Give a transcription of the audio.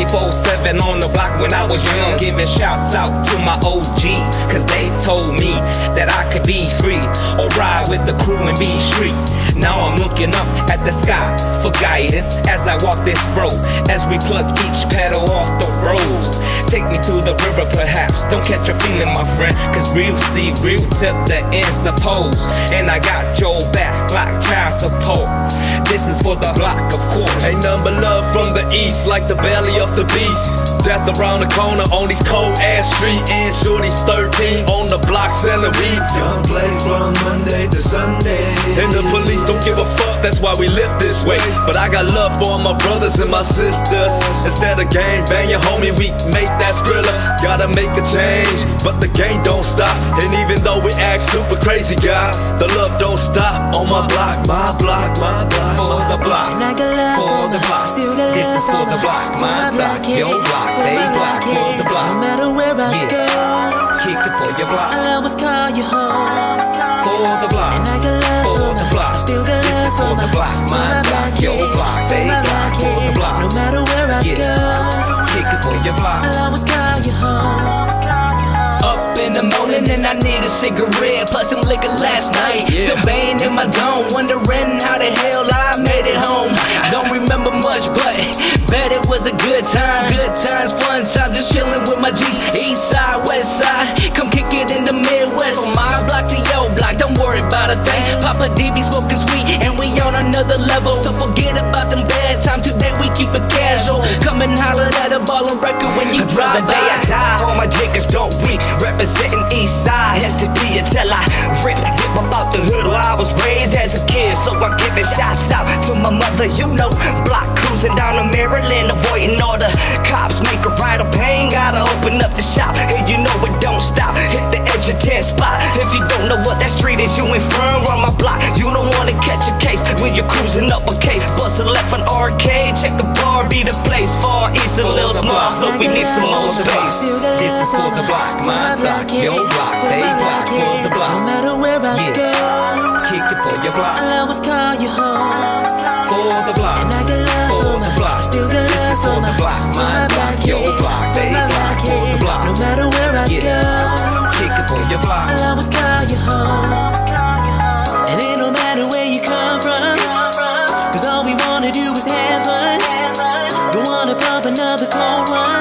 24/7 on the block when I was young, giving shouts out to my OGs, cause they told me that I could be free or ride with the crew and be street. Now I'm looking up at the sky for guidance as I walk this road, as we plug each pedal off the roads. Take me to the river perhaps, don't catch a feeling my friend, cause real see real to the end suppose. And I got your back like child support. This is for the block, of course. Ain't none but love from the east, like the belly of the beast. Death around the corner on these cold ass streets, and shorty's 13 on the block selling weed. Young play from Monday to Sunday, and the police don't give a fuck, that's why we live this way. But I got love for all my brothers and my sisters. Instead of gang banging, homie, we make that Skrilla. Gotta make a change, but the game don't stop. And even though we act super crazy, God, the love don't stop on my block, my block, my block. For the block, and I got love for the block. This is for the block, my block, your block, they block, for the block. No matter where I go, kick it for your block. I'll always call you home. For the block, and I got love for the block. Still got This is for the block, my block, your block, they block, for the block. No matter where I go, kick it for your block. I'll always call you home. Up in the morning and I need a cigarette plus some liquor last night. Still banging in my dome, wondering how the hell I made it home. Don't remember much, but bet it was a good time. Good times, fun time, just chilling with my G's. East side, west side, come kick it in the Midwest. From my block to your block, don't worry about a thing. Papa D be smoking sweet and we on another level. So forget about them bad times, today we keep it casual. Come and holler at a ballin' record when you drive by. The day I die, all my jiggers don't weak. Representing east side, has to be until I rip about the hood where I was raised as a kid. So I'm giving shots out to my mother, you know. Block cruising down to Maryland, avoiding all the cops. Make a ride of pain, gotta open up the shop. And you know it don't stop, hit the edge of 10 spot. If you don't know what that street is, you ain't firm on my block. You don't wanna catch a case when you're cruising up a case. Bust a left an arcade, check the bar, be the place. Far east a little small, so we need some more space. This is for the block, my block, your block, they block, for the block. No matter where I go, kick it for your block. I'll always call you home. For the block, and I got love for the block. Still got This is for the block, my block, your block, they block, for the block. No matter where I go, kick it for your block. I'll always call you home. And it don't matter where you come from, cause all we wanna do is have fun. Go on and pop another cold one.